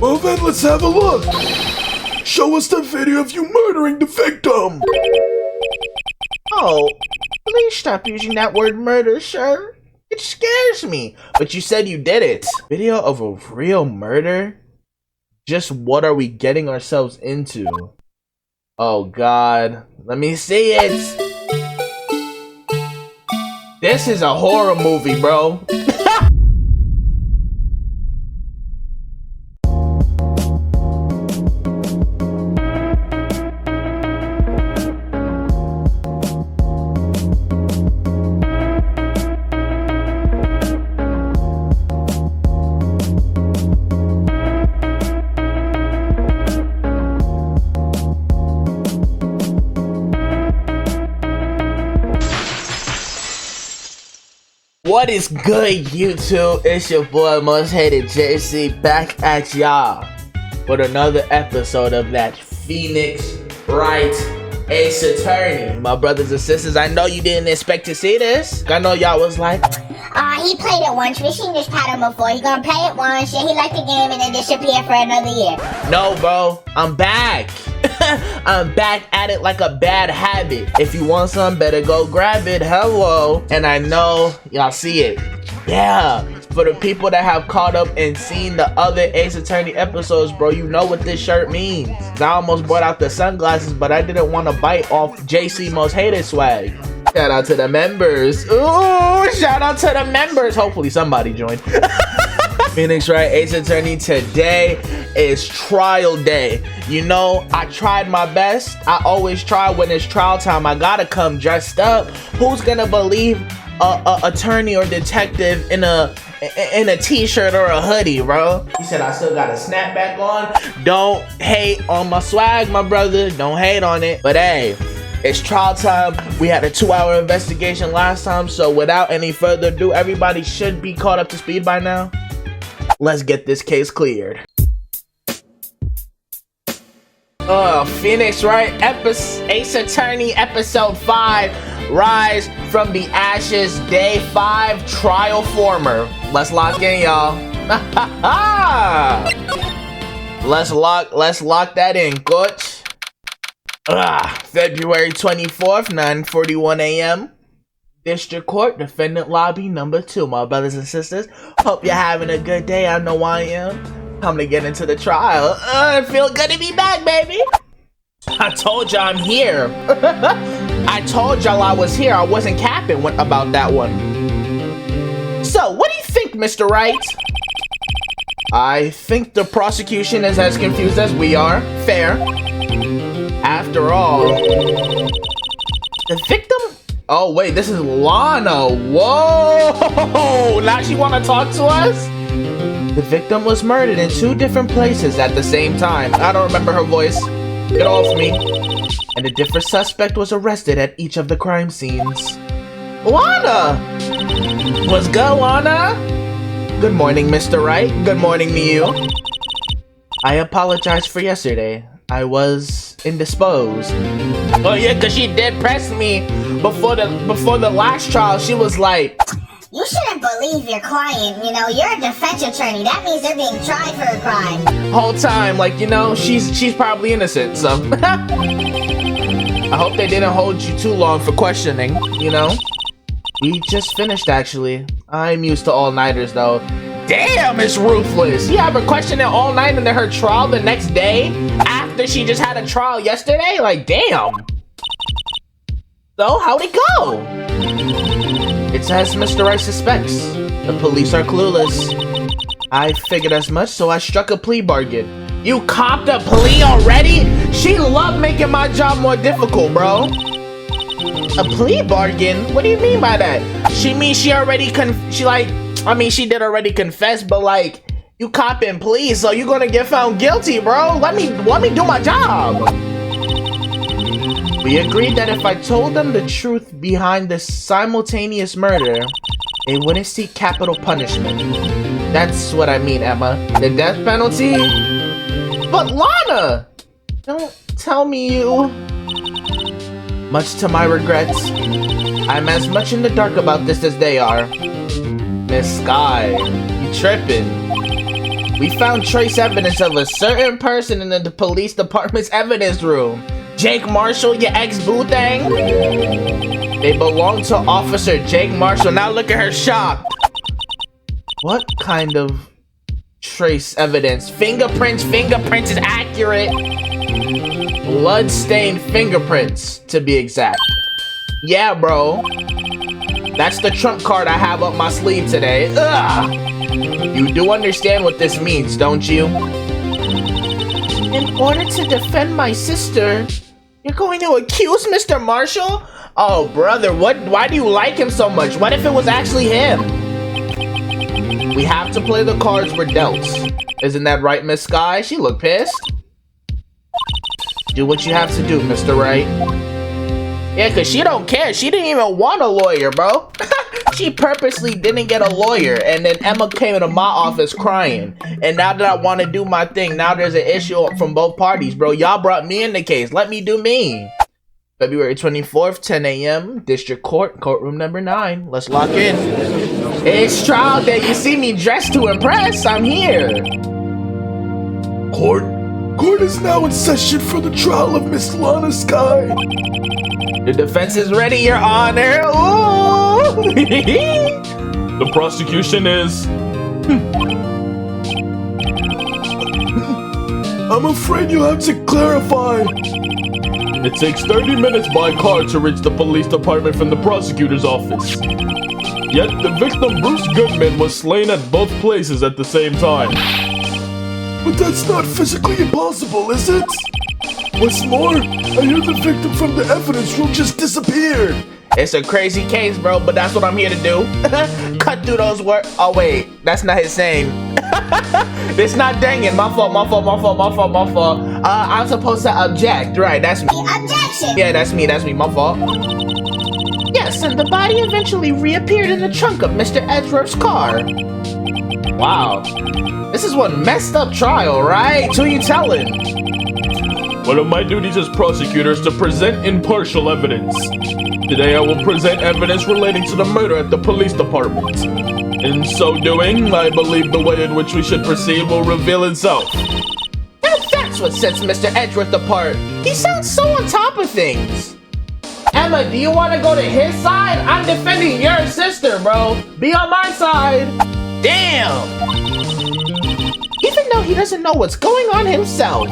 Well then, let's have a look. Show us the video of you murdering the victim. Oh, please stop using that word murder, sir. It scares me. But you said you did it. Video of a real murder? Just what are we getting ourselves into? Oh God, let me see it. This is a horror movie, bro. What is good, YouTube? It's your boy Most Hated JC back at y'all with another episode of that Phoenix Wright Ace Attorney. My brothers and sisters, I know you didn't expect to see this. I know y'all was like, he played it once. We seen this pattern before. He gonna play it once, yeah, he liked the game and then disappear for another year. no, bro, I'm back. I'm back at it like a bad habit. If you want some, better go grab it. Hello. And I know y'all see it. Yeah. For the people that have caught up and seen the other Ace Attorney episodes, bro, you know what this shirt means. I almost brought out the sunglasses, but I didn't want to bite off JC Most Hated swag. Shout out to the members. Ooh, shout out to the members. Hopefully somebody joined. Phoenix Wright Ace Attorney, today is trial day. You know, I tried my best. I always try when it's trial time. I gotta come dressed up. Who's gonna believe a attorney or detective in a t-shirt or a hoodie, bro? He said I still got a snapback on. Don't hate on my swag, my brother. Don't hate on it. But hey, it's trial time. We had a 2-hour investigation last time, so without any further ado, everybody should be caught up to speed by now. Let's get this case cleared. Phoenix Wright Ace Attorney episode 5, Rise from the Ashes, day 5, trial former. Let's lock in, y'all. Let's lock that in, coach. February 24th, 9:41 a.m. District Court, Defendant Lobby number 2. My brothers and sisters, hope you're having a good day. I know I am. Time to get into the trial. It feels good to be back, baby. I told y'all I'm here. I told y'all I was here. I wasn't capping about that one. So, what do you think, Mr. Wright? I think the prosecution is as confused as we are. Fair. After all, the victim... Oh, wait, this is Lana. Whoa! Now she want to talk to us? The victim was murdered in 2 different places at the same time. I don't remember her voice. Get off me. And a different suspect was arrested at each of the crime scenes. Lana! What's good, Lana? Good morning, Mr. Wright. Good morning to you. I apologize for yesterday. I was indisposed. Oh yeah, cause she did press me before the last trial. She was like, You shouldn't believe your client, you know, you're a defense attorney. That means they're being tried for a crime. Whole time, like, you know, she's probably innocent, so. I hope they didn't hold you too long for questioning, you know? We just finished, actually. I'm used to all-nighters, though. Damn, it's ruthless. You have her questioning all night and then her trial the next day after she just had a trial yesterday? Like, damn. So, how'd it go? It's as Mr. Wright suspects. The police are clueless. I figured as much, so I struck a plea bargain. You copped a plea already? She loved making my job more difficult, bro. A plea bargain? What do you mean by that? She means she already she did already confess, but like, you copping pleas, so you're gonna get found guilty, bro. Let me do my job. We agreed that if I told them the truth behind the simultaneous murder, they wouldn't seek capital punishment. That's what I mean, Emma. The death penalty? But Lana! Don't tell me you... Much to my regrets, I'm as much in the dark about this as they are. Miss Sky, you tripping. We found trace evidence of a certain person in the police department's evidence room. Jake Marshall, your ex-boo thing? They belong to Officer Jake Marshall. Now look at her shocked. What kind of trace evidence? Fingerprints is accurate. Blood-stained fingerprints, to be exact. Yeah, bro. That's the trump card I have up my sleeve today. Ugh. You do understand what this means, don't you? In order to defend my sister, you're going to accuse Mr. Marshall? Oh, brother, why do you like him so much? What if it was actually him? We have to play the cards we're dealt. Isn't that right, Miss Sky? She looked pissed. Do what you have to do, Mr. Wright. Yeah, because she don't care. She didn't even want a lawyer, bro. She purposely didn't get a lawyer. And then Emma came into my office crying. And now that I want to do my thing, now there's an issue from both parties, bro. Y'all brought me in the case. Let me do me. February 24th, 10 a.m. District Court, courtroom number 9. Let's lock in. It's trial day. You see me dressed to impress. I'm here. Court is now in session for the trial of Miss Lana Sky. The defense is ready, Your Honor. Ooh. The prosecution is... I'm afraid you'll have to clarify. It takes 30 minutes by car to reach the police department from the prosecutor's office. Yet the victim, Bruce Goodman, was slain at both places at the same time. But that's not physically impossible, is it? What's more, I hear the victim from the evidence room just disappeared. It's a crazy case, bro, but that's what I'm here to do. Cut through those words. Oh, wait, that's not his name. It's not dangin'. My fault. I'm supposed to object. Right, that's me. Objection! Yeah, that's me. My fault. Yes, and the body eventually reappeared in the trunk of Mr. Edgeworth's car. Wow. This is one messed up trial, right? Who you telling? One of my duties as prosecutor is to present impartial evidence. Today I will present evidence relating to the murder at the police department. In so doing, I believe the way in which we should proceed will reveal itself. Now that's what sets Mr. Edgeworth apart. He sounds so on top of things. Emma, do you want to go to his side? I'm defending your sister, bro. Be on my side. Damn. Even though he doesn't know what's going on himself.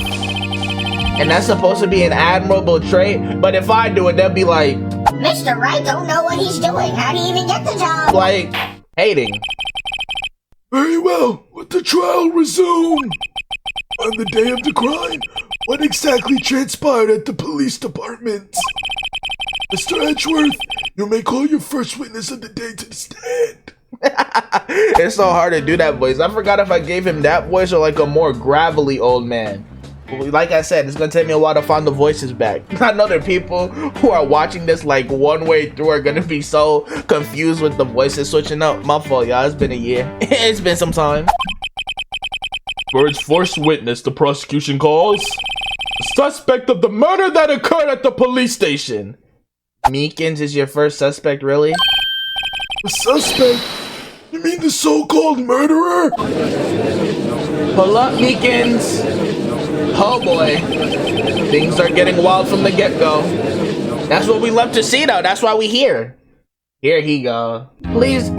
And that's supposed to be an admirable trait, but if I do it, they'll be like, Mr. Wright don't know what he's doing. How did he even get the job? like, hating. Very well, let the trial resume. On the day of the crime, what exactly transpired at the police department? Mr. Edgeworth, you may call your first witness of the day to the stand. It's so hard to do that voice. I forgot if I gave him that voice or like a more gravelly old man. Like I said, it's gonna take me a while to find the voices back. I know there are people who are watching this like one way through are gonna be so confused with the voices switching up. My fault, y'all. It's been a year. It's been some time. For its first witness, the prosecution calls the suspect of the murder that occurred at the police station. Meekins is your first suspect, really? The suspect? You mean the so-called murderer? Pull up, Meekins. Oh boy, things are getting wild from the get-go. That's what we love to see, though. That's why we here. Here he go. Please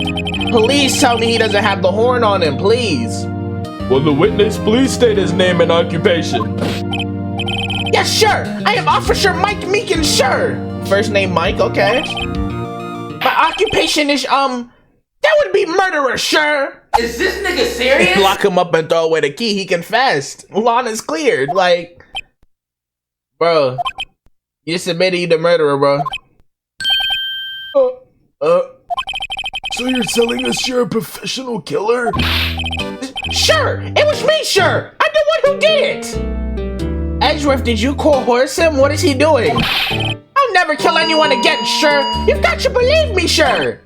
tell me he doesn't have the horn on him, please. Will the witness please state his name and occupation? Yes, sure. I am Officer Mike Meekins, sure. First name Mike, okay. My occupation is, that would be murderer, sure. Is this nigga serious? Lock him up and throw away the key. He confessed. Lawn is cleared. Like, bro, you just admitted you the murderer, bro. So you're telling us you're a professional killer? Sure, it was me, sure. I'm the one who did it. Edgeworth, did you coerce him? What is he doing? I'll never kill anyone again, sure. You've got to believe me, sure.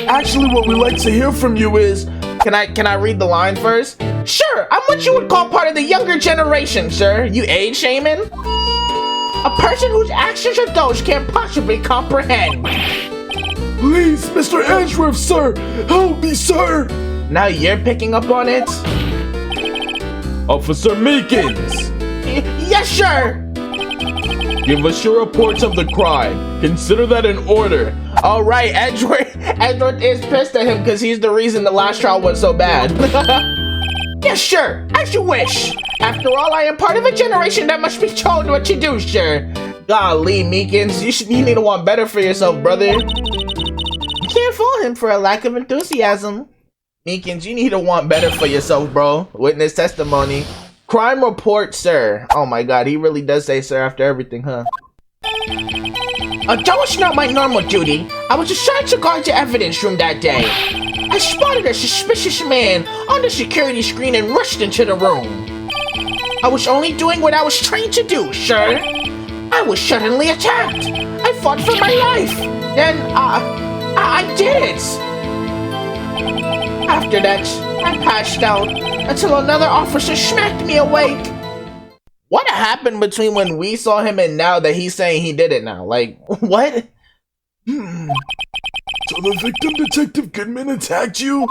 Actually, what we like to hear from you is... Can I read the line first? Sure, I'm what you would call part of the younger generation, sir. You age shaming? A person whose actions or those can't possibly comprehend. Please, Mr. Edgeworth, sir! Help me, sir! Now you're picking up on it? Officer Meekins! Yes, sir! Give us your reports of the crime. Consider that an order. Alright, Edward is pissed at him because he's the reason the last trial went so bad. Yes, sure, as you wish. After all, I am part of a generation that must be told what to do, sir. Golly, Meekins, you need to want better for yourself, brother. You can't fault him for a lack of enthusiasm. Meekins, you need to want better for yourself, bro. Witness testimony. Crime report, sir. Oh my god, he really does say sir after everything, huh? Although it's not my normal duty, I was assigned to guard the evidence room that day. I spotted a suspicious man on the security screen and rushed into the room. I was only doing what I was trained to do, sir. I was suddenly attacked. I fought for my life. Then, I did it. After that, I passed out until another officer smacked me awake. What happened between when we saw him and now that he's saying he did it now? Like, what? So the victim, Detective Goodman, attacked you?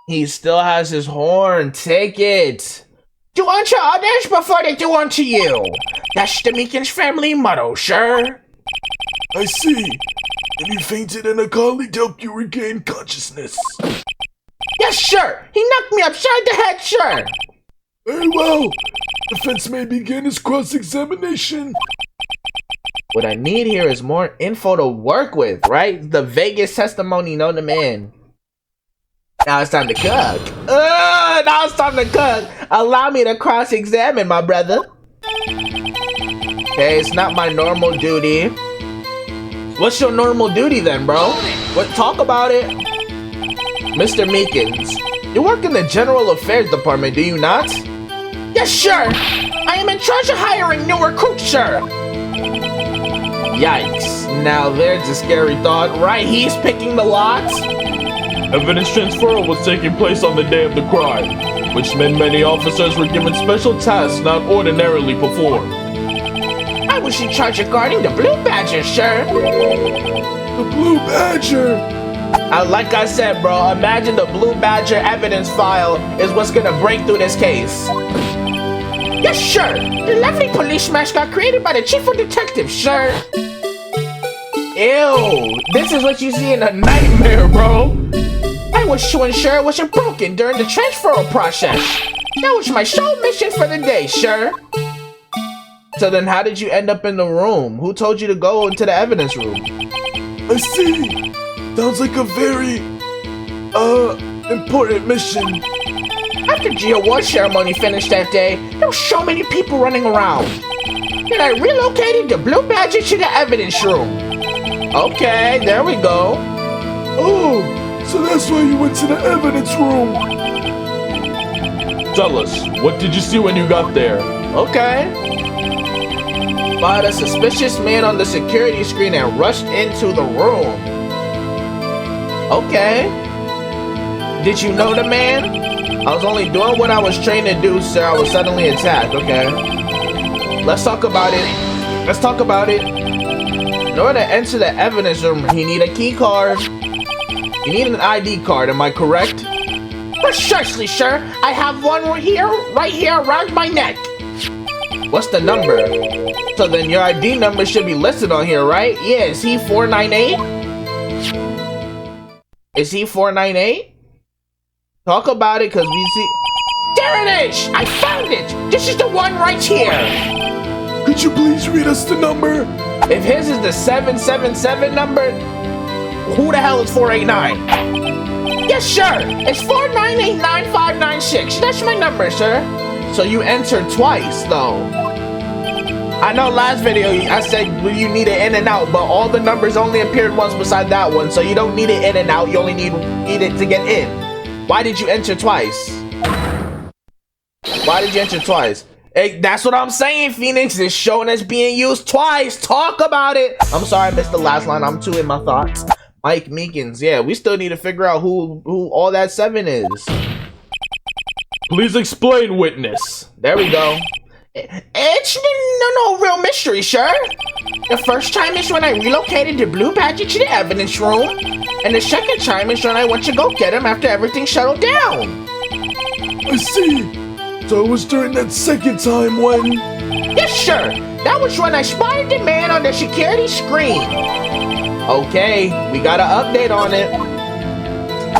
He still has his horn. Take it. Do unto others before they do unto you. That's the Meekins family motto, sir. I see. And you fainted and a colleague helped you regain consciousness. Yes, sir. He knocked me upside the head, sir. Very well. Defense may begin his cross-examination. What I need here is more info to work with, right? The Vegas testimony known to man. Now it's time to cook. Now it's time to cook. Allow me to cross-examine, my brother. Okay, it's not my normal duty. What's your normal duty then, bro? What? Talk about it. Mr. Meekins, you work in the General Affairs Department, do you not? Yes, sir. I am in charge of hiring new recruits, sir. Yikes. Now there's a scary thought, right? He's picking the lots? Evidence transfer was taking place on the day of the crime, which meant many officers were given special tasks not ordinarily performed. I was in charge of guarding the Blue Badger, sir. The Blue Badger! Like I said, bro, imagine the Blue Badger evidence file is what's gonna break through this case. Yes, sir. The lovely police mascot created by the chief of detectives, sir. Ew, this is what you see in a nightmare, bro. I was to ensure it wasn't broken during the transfer process. That was my sole mission for the day, sir. So then how did you end up in the room? Who told you to go into the evidence room? I see. Sounds like a very, important mission. After the award ceremony finished that day, there were so many people running around. Then I relocated the Blue Badger to the evidence room. Okay, there we go. Oh, so that's why you went to the evidence room. Tell us, what did you see when you got there? Okay. Spotted a suspicious man on the security screen and rushed into the room. Okay. Did you know the man? I was only doing what I was trained to do, sir. I was suddenly attacked. Okay. Let's talk about it. Let's talk about it. In order to enter the evidence room, you need a key card. You need an ID card, am I correct? Precisely, sir. I have one right here around my neck. What's the number? So then your ID number should be listed on here, right? Yeah, is he 498? Is he 498? Talk about it, cause we see. There it is! I found it! This is the one right here! Could you please read us the number? If his is the 777 number, who the hell is 489? Yes, sir! It's 4989596. That's my number, sir. So you entered twice, though. I know last video I said you need it in and out, but all the numbers only appeared once beside that one, so you don't need it in and out, you only need it to get in. Why did you enter twice? Why did you enter twice? Hey, that's what I'm saying, Phoenix. It's showing us being used twice. Talk about it. I'm sorry I missed the last line. I'm too in my thoughts. Mike Meekins. Yeah, we still need to figure out who all that 7 is. Please explain, witness. There we go. It's no real mystery, sir. The first time is when I relocated the blue badger to the evidence room, and the second time is when I went to go get him after everything settled down. I see. So it was during that second time when... Yes, sir. That was when I spotted the man on the security screen. Okay, we got an update on it.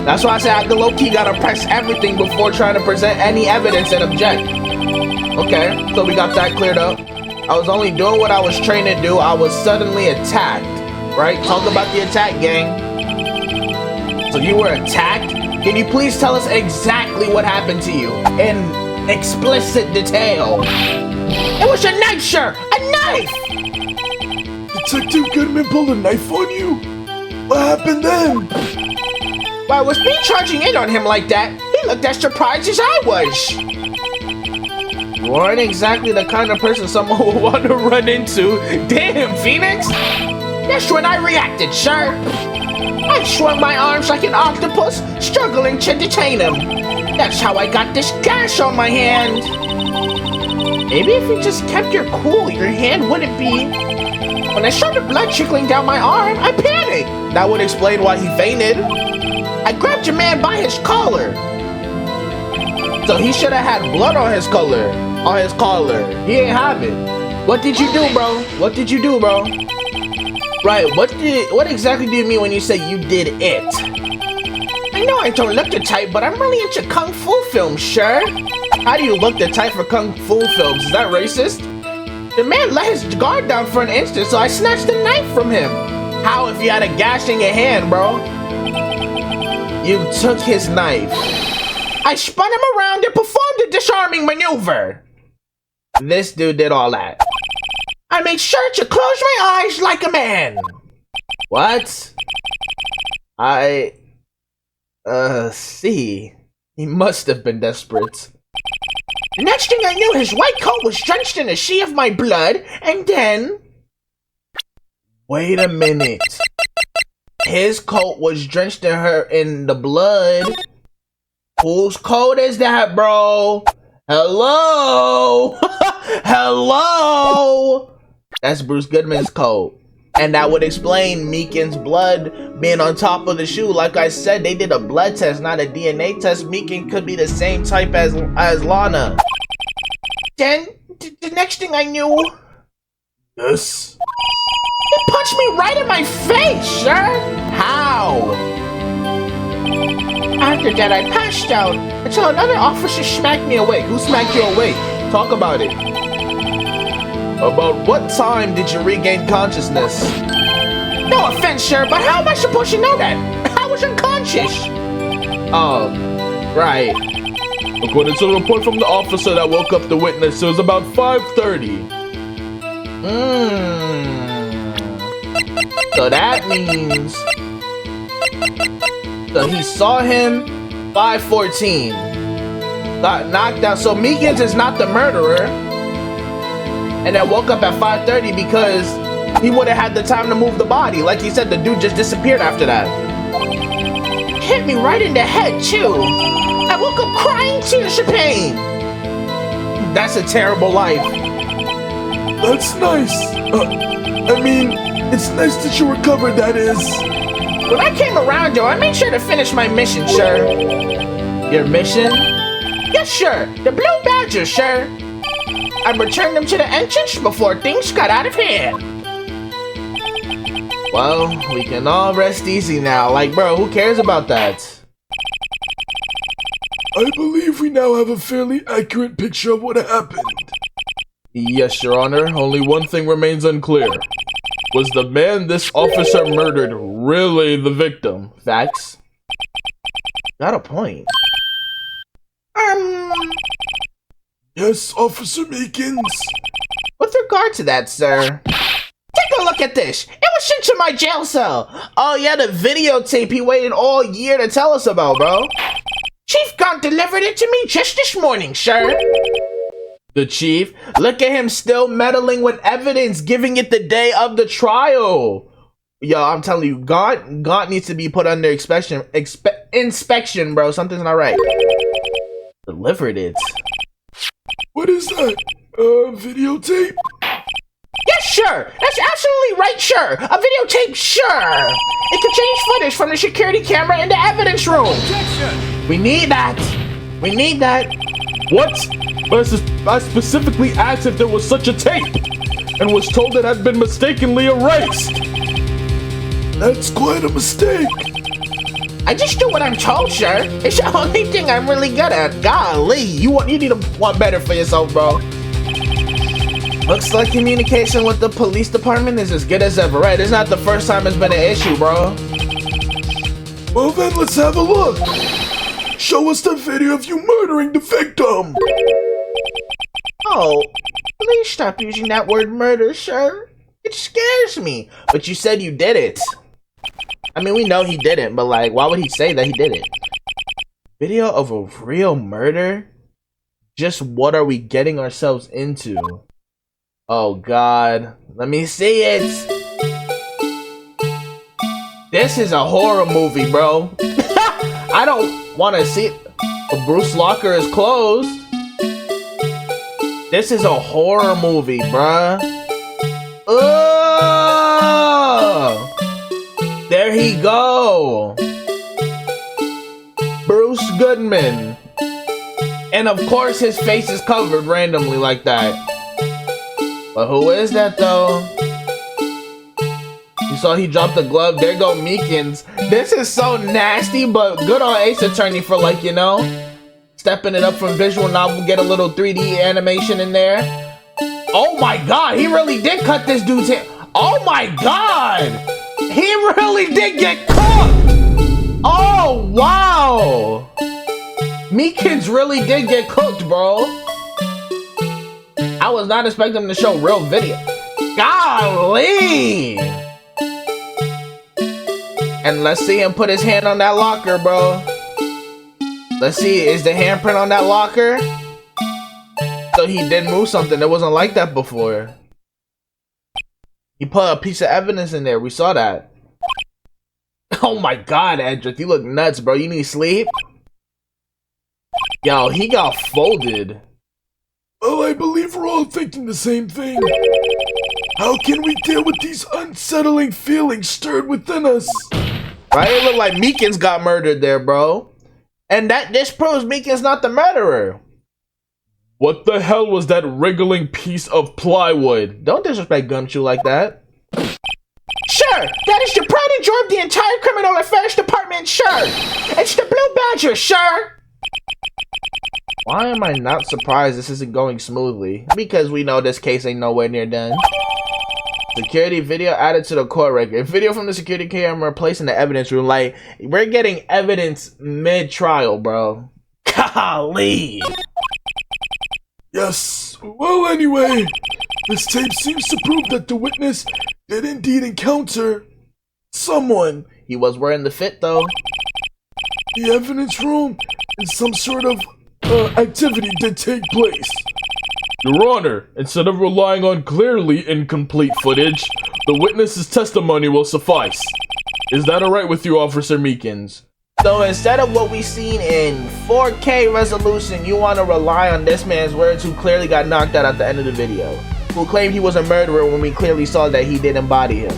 That's why I said I low-key gotta press everything before trying to present any evidence and object. Okay, so we got that cleared up. I was only doing what I was trained to do. I was suddenly attacked, right? Talk about the attack, gang. So you were attacked? Can you please tell us exactly what happened to you in explicit detail? It was a knife, sir! A knife! Detective Goodman pulled a knife on you? What happened then? Well, with me charging in on him like that, he looked as surprised as I was. You aren't exactly the kind of person someone would want to run into. Damn, Phoenix! That's when I reacted, sir. I swung my arms like an octopus, struggling to detain him. That's how I got this gash on my hand. Maybe if you just kept your cool, your hand wouldn't be... When I saw the blood trickling down my arm, I panicked. That would explain why he fainted. I grabbed your man by his collar. So he should have had blood on his collar. He ain't have it. What did you do, bro? What did you do, bro? Right, what exactly do you mean when you say you did it? I know I don't look the type, but I'm really into Kung Fu films, sure. How do you look the type for Kung Fu films? Is that racist? The man let his guard down for an instant, so I snatched the knife from him. How if you had a gash in your hand, bro? You took his knife. I spun him around and performed a disarming maneuver. This dude did all that. I made sure to close my eyes like a man. What? See. He must have been desperate. The next thing I knew, his white coat was drenched in a sea of my blood, and then... Wait a minute. His coat was drenched in the blood. Whose coat is that, bro? Hello? Hello? That's Bruce Goodman's coat. And that would explain Meekin's blood being on top of the shoe. Like I said, they did a blood test, not a DNA test. Meekin could be the same type as Lana. Then, the next thing I knew... Yes? He punched me right in my face, sir! How? After that, I passed out until another officer smacked me awake. Who smacked you awake? Talk about it. About what time did you regain consciousness? No offense, sir, but how am I supposed to know that? I was unconscious. Oh, right. According to the report from the officer that woke up the witness, it was about 5:30. So that means... So he saw him 5:14. Got knocked out. So Meekins is not the murderer. And then woke up at 5:30 because he would have had the time to move the body. Like he said, the dude just disappeared after that. Hit me right in the head, too. I woke up crying tears of pain. That's a terrible life. That's nice. I mean, it's nice that you recovered, that is. When I came around, though, I made sure to finish my mission, sir. Your mission? Yes, sir. The Blue Badger, sir. I returned them to the entrance before things got out of hand. Well, we can all rest easy now. Like, bro, who cares about that? I believe we now have a fairly accurate picture of what happened. Yes, Your Honor. Only one thing remains unclear. Was the man this officer murdered really the victim? Facts. Got a point. Yes, Officer Meekins. With regard to that, sir, take a look at this. It was sent to my jail cell. Oh yeah, the videotape he waited all year to tell us about, bro. Chief Gaunt delivered it to me just this morning, sir. The chief? Look at him still meddling with evidence, giving it the day of the trial. Yo, I'm telling you, Gaunt needs to be put under inspection, bro. Something's not right. Delivered it. What is that? Videotape? Yes, sure. That's absolutely right, sure. A videotape, sure. It can change footage from the security camera in the evidence room. Objection! We need that. We need that. What? I specifically asked if there was such a tape, and was told it had been mistakenly erased. That's quite a mistake. I just do what I'm told, sir. It's the only thing I'm really good at. Golly, you need to want better for yourself, bro. Looks like communication with the police department is as good as ever, right? It's not the first time it's been an issue, bro. Well then, let's have a look. Show us the video of you murdering the victim. Oh, please stop using that word murder, sir. It scares me. But you said you did it. I mean, we know he didn't, but like, why would he say that he did it? Video of a real murder? Just what are we getting ourselves into? Oh God, let me see it. This is a horror movie, bro. I don't want to see it. Bruce locker is closed. This is a horror movie, bruh. Oh, there he go. Bruce Goodman. And of course his face is covered randomly like that. But who is that though? You saw he dropped the glove. There go Meekins. This is so nasty, but good on Ace Attorney for, like, you know, stepping it up from visual novel, get a little 3D animation in there. Oh my God, he really did cut this dude's hair. Oh my God, he really did get cooked. Oh wow, Meekins really did get cooked, bro. I was not expecting him to show real video. Golly! And let's see him put his hand on that locker, bro. Let's see, is the handprint on that locker? So he did move something. It wasn't like that before. He put a piece of evidence in there. We saw that. Oh my God, Edric, you look nuts, bro. You need sleep? Yo, he got folded. Well, I believe we're all thinking the same thing. How can we deal with these unsettling feelings stirred within us? Right? It looked like Meekins got murdered there, bro. And that disproves Meekins not the murderer. What the hell was that wriggling piece of plywood? Don't disrespect Gumshoe like that. Sure, that is the pride and joy of the entire criminal affairs department, sure. It's the Blue Badger, sure. Why am I not surprised this isn't going smoothly? Because we know this case ain't nowhere near done. Security video added to the court record. Video from the security camera placed in the evidence room. Like, we're getting evidence mid-trial, bro. Golly. Yes. Well, anyway, this tape seems to prove that the witness did indeed encounter someone. He was wearing the fit, though. The evidence room and some sort of activity did take place. Your Honor, instead of relying on clearly incomplete footage, the witness's testimony will suffice. Is that alright with you, Officer Meekins? So instead of what we seen in 4K resolution, you want to rely on this man's words who clearly got knocked out at the end of the video. Who claimed he was a murderer when we clearly saw that he did embody him.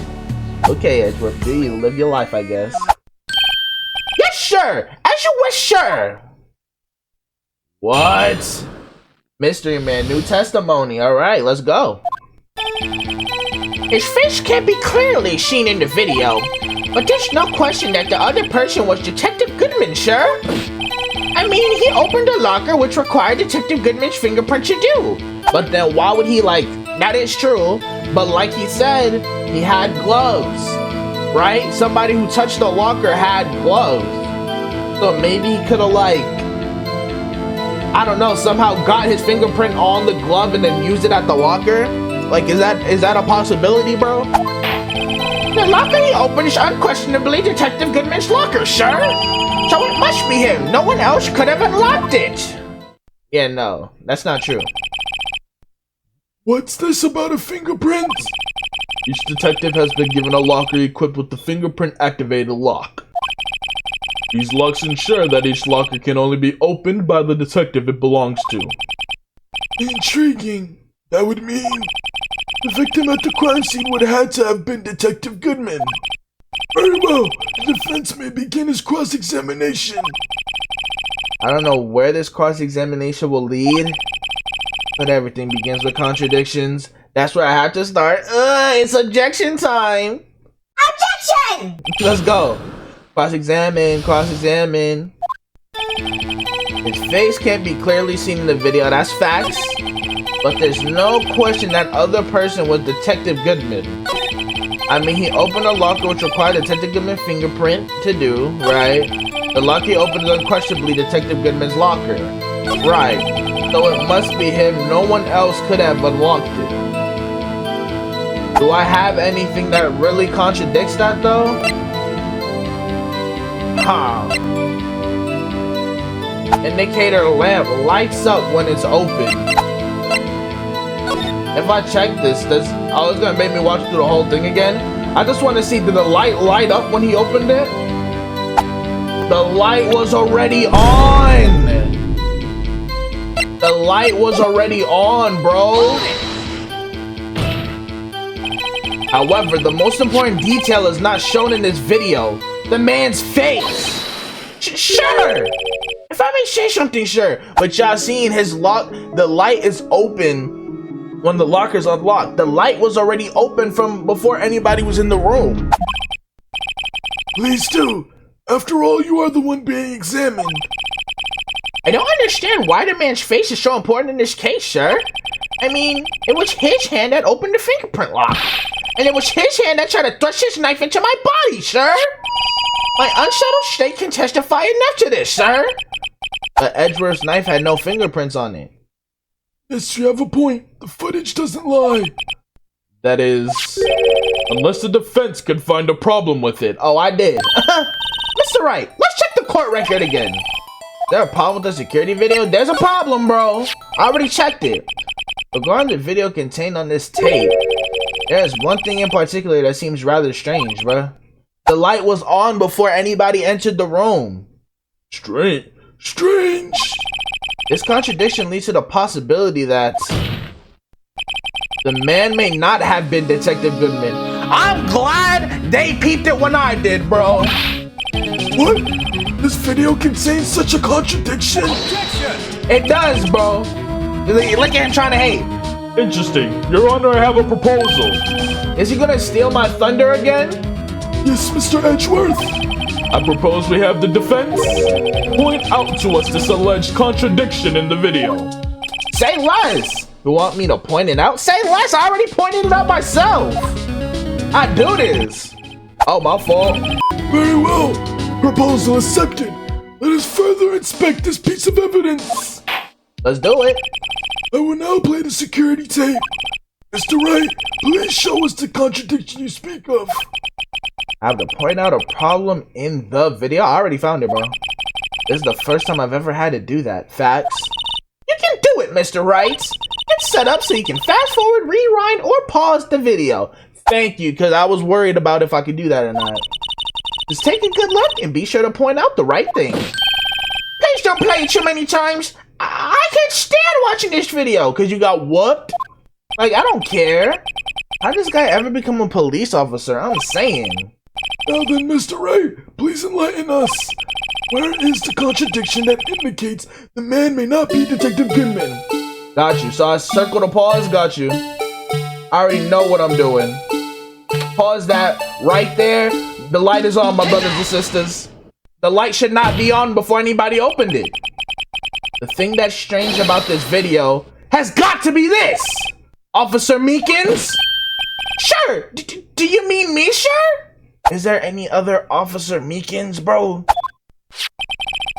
Okay, Edgeworth, do you live your life, I guess. Yes, sure! As you wish, sure! What? Mystery Man, new testimony. Alright, let's go. His face can't be clearly seen in the video, but there's no question that the other person was Detective Goodman, sure. I mean, he opened a locker which required Detective Goodman's fingerprint to do. But then why would he, like, that is true, but like he said, he had gloves, right? Somebody who touched the locker had gloves. So maybe he could have, like, I don't know, somehow got his fingerprint on the glove and then used it at the locker? Like, is that a possibility, bro? The locker he opened is unquestionably Detective Goodman's locker, sir. So it must be him. No one else could have unlocked it. Yeah, no, that's not true. What's this about a fingerprint? Each detective has been given a locker equipped with the fingerprint-activated lock. These locks ensure that each locker can only be opened by the detective it belongs to. Intriguing. That would mean the victim at the crime scene would have had to have been Detective Goodman. Very well, the defense may begin his cross-examination. I don't know where this cross-examination will lead, but everything begins with contradictions. That's where I have to start. It's objection time. Objection! Let's go. Cross-examine, cross-examine. His face can't be clearly seen in the video, that's facts. But there's no question that other person was Detective Goodman. I mean, he opened a locker which required Detective Goodman's fingerprint to do, right? The lock he opened is unquestionably Detective Goodman's locker. Right. So it must be him. No one else could have unlocked it. Do I have anything that really contradicts that though? Indicator lamp lights up when it's open. If I check this, it's gonna make me watch through the whole thing again. I just want to see, did the light light up when he opened it? The light was already on. The light was already on, bro. However, the most important detail is not shown in this video. The man's face. Sure. If I may say something, sure. But y'all seen his the light is open when the locker's unlocked. The light was already open from before anybody was in the room. Please do. After all, you are the one being examined. I don't understand why the man's face is so important in this case, sir. I mean, it was his hand that opened the fingerprint lock. And it was his hand that tried to thrust his knife into my body, sir. My unsettled state can testify enough to this, sir. But Edgeworth's knife had no fingerprints on it. Yes, you have a point. The footage doesn't lie. That is, unless the defense can find a problem with it. Oh, I did. Mr. Wright, let's check the court record again. Is there a problem with the security video? There's a problem, bro. I already checked it. Regarding the video contained on this tape, there's one thing in particular that seems rather strange, bro. The light was on before anybody entered the room. Strange. This contradiction leads to the possibility that the man may not have been Detective Goodman. I'm glad they peeped it when I did, bro. What? This video contains such a contradiction? It does, bro. Look at him trying to hate. Interesting. Your Honor, I have a proposal. Is he gonna steal my thunder again? Yes, Mr. Edgeworth. I propose we have the defense point out to us this alleged contradiction in the video. Say less. You want me to point it out? Say less. I already pointed it out myself. I do this. Oh, my fault. Very well. Proposal accepted. Let us further inspect this piece of evidence. Let's do it. I will now play the security tape. Mr. Wright, please show us the contradiction you speak of. I have to point out a problem in the video. I already found it, bro. This is the first time I've ever had to do that. Facts. You can do it, Mr. Wright. It's set up so you can fast forward, rewind, or pause the video. Thank you, because I was worried about if I could do that or not. Just take a good look and be sure to point out the right thing. Please don't play it too many times. I can't stand watching this video because you got whooped. Like, I don't care. How did this guy ever become a police officer? I'm saying. Now then, Mr. Wright, please enlighten us. Where is the contradiction that indicates the man may not be Detective Goodman? Got you. So I circle the pause. Got you. I already know what I'm doing. Pause that right there. The light is on, my brothers and sisters. The light should not be on before anybody opened it. The thing that's strange about this video has got to be this. Officer Meekins? Sure. Do you mean me, sure? Is there any other Officer Meekins, bro?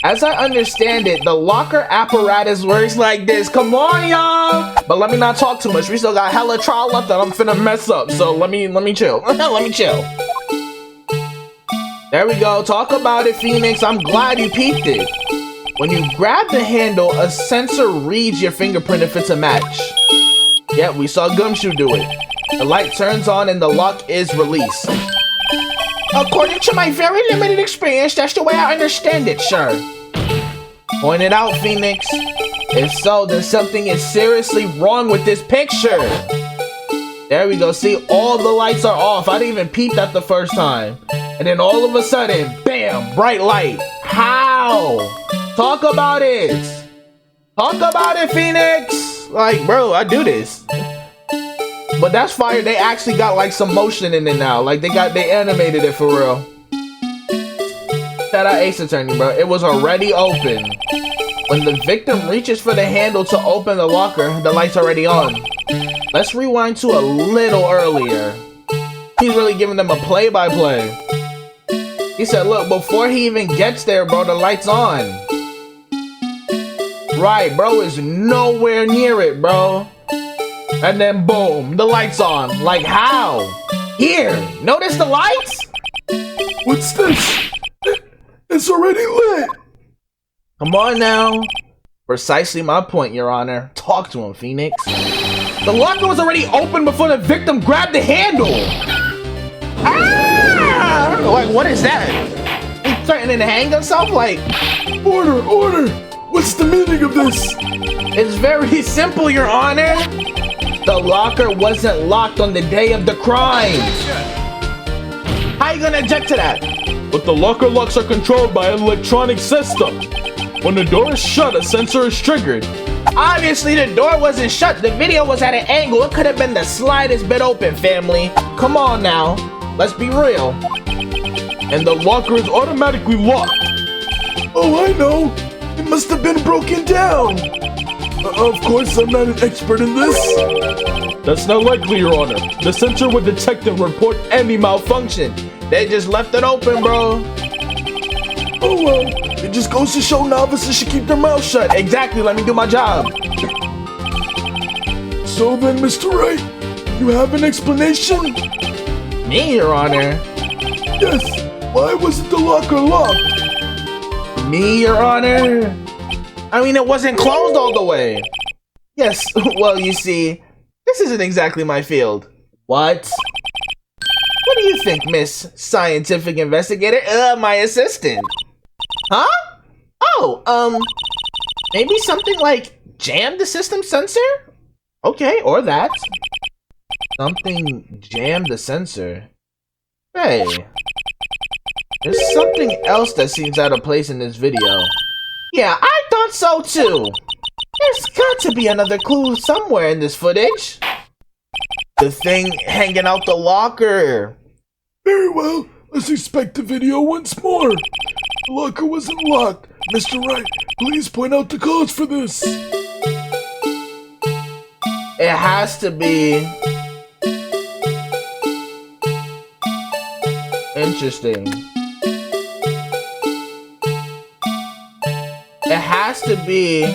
As I understand it, the locker apparatus works like this. Come on, y'all. But let me not talk too much. We still got hella trial left that I'm finna mess up. So let me chill. Let me chill. There we go. Talk about it, Phoenix. I'm glad you peeped it. When you grab the handle, a sensor reads your fingerprint if it's a match. Yeah, we saw Gumshoe do it. The light turns on and the lock is released. According to my very limited experience, that's the way I understand it, sir. Point it out, Phoenix. If so, then something is seriously wrong with this picture. There we go. See, all the lights are off. I didn't even peep that the first time. And then all of a sudden, bam, bright light. How? Talk about it. Talk about it, Phoenix. Like, bro, I do this. But that's fire. They actually got like some motion in it now. Like they animated it for real. Shout out Ace Attorney, bro. It was already open. When the victim reaches for the handle to open the locker, the light's already on. Let's rewind to a little earlier. He's really giving them a play-by-play. He said, look, before he even gets there, bro, the light's on. Right, bro is nowhere near it, bro. And then boom, the light's on. Like how? Here, notice the lights? What's this? It's already lit. Come on now. Precisely my point, Your Honor. Talk to him, Phoenix. The locker was already open before the victim grabbed the handle. Ah! Like, what is that? He's threatening to hang himself? Like, Order, order. What's the meaning of this? it's very simple, Your Honor. The locker wasn't locked on the day of the crime. How you gonna object to that? But the locker locks are controlled by an electronic system. When the door is shut, a sensor is triggered. Obviously, the door wasn't shut. The video was at an angle. It could have been the slightest bit open, family. Come on now. Let's be real. And the locker is automatically locked. Oh, I know. It must have been broken down. Of course, I'm not an expert in this. That's not likely, Your Honor. The sensor would detect and report any malfunction. They just left it open, bro. Oh, well. It just goes to show novices should keep their mouths shut. Exactly. Let me do my job. So then, Mr. Wright, you have an explanation? Me, Your Honor. Yes. Why wasn't the locker locked? Me, Your Honor. I mean, it wasn't closed all the way. Yes. Well, you see, this isn't exactly my field. What? What do you think, Miss Scientific Investigator? My assistant. Huh? Oh, maybe something like jam the system sensor? Okay, or that. Something jam the sensor. Hey. There's something else that seems out of place in this video. Yeah, I thought so too. There's got to be another clue somewhere in this footage. The thing hanging out the locker. Very well. Let's inspect the video once more. The locker wasn't locked. Mr. Wright, please point out the cause for this. It has to be interesting. It has to be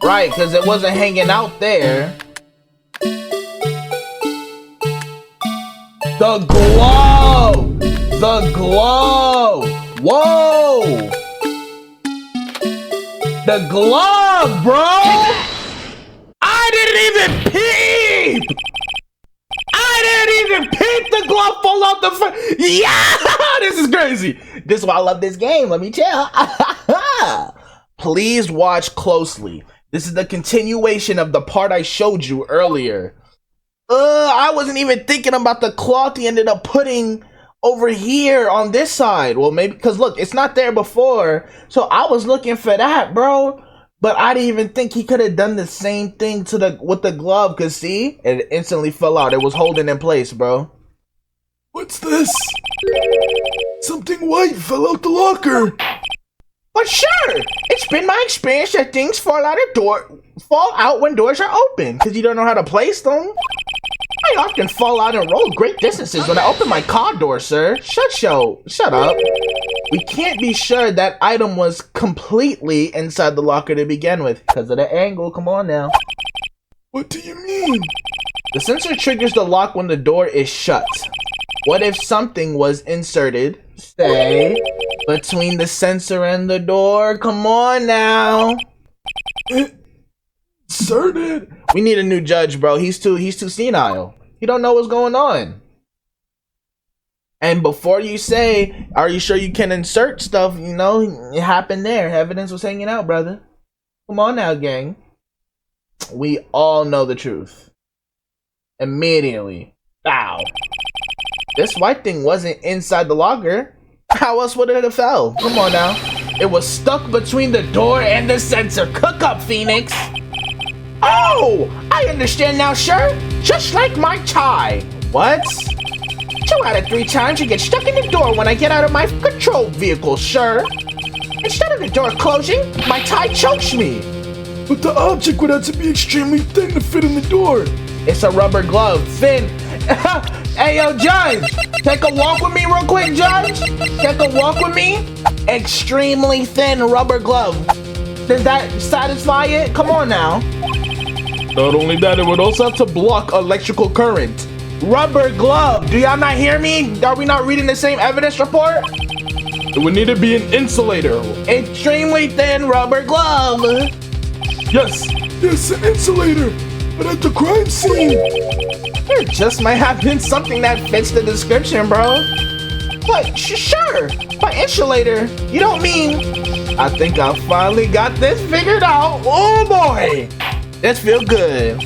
right, because it wasn't hanging out there. The glove! The glove! Whoa! The glove, bro! I didn't even peep! I didn't even peep the glove fall out the front! Yeah! This is crazy! This is why I love this game, let me tell. Please watch closely. This is the continuation of the part I showed you earlier. I wasn't even thinking about the cloth he ended up putting over here on this side. Well, maybe because look, it's not there before, so I was looking for that, bro. But I didn't even think he could have done the same thing to with the glove. Cause see, it instantly fell out. It was holding in place, bro. What's this? Something white fell out the locker. But sure, it's been my experience that things fall out when doors are open, because you don't know how to place them. I often fall out and roll great distances when I open my car door, sir. Shut up. We can't be sure that item was completely inside the locker to begin with, because of the angle. Come on now. What do you mean? The sensor triggers the lock when the door is shut. What if something was inserted, say, between the sensor and the door? Come on now. Inserted? We need a new judge, bro. He's too senile. He don't know what's going on. And before you say, are you sure you can insert stuff? You know, it happened there. Evidence was hanging out, brother. Come on now, gang. We all know the truth. Immediately. Bow. This white thing wasn't inside the locker. How else would it have fell? Come on now. It was stuck between the door and the sensor. Cook up, Phoenix. Oh, I understand now, sir. Just like my tie. What? 2 out of 3 times you get stuck in the door when I get out of my control vehicle, sir. Instead of the door closing, my tie chokes me. But the object would have to be extremely thin to fit in the door. It's a rubber glove. Thin. Hey, yo, Judge. Take a walk with me real quick, Judge. Take a walk with me. Extremely thin rubber glove. Does that satisfy it? Come on now. Not only that, it would also have to block electrical current. Rubber glove. Do y'all not hear me? Are we not reading the same evidence report? It would need to be an insulator. Extremely thin rubber glove. Yes, an insulator. But at the crime scene, There just might have been something that fits the description, bro. But sure, by insulator, you don't mean... I think I finally got this figured out. Oh boy, this feel good.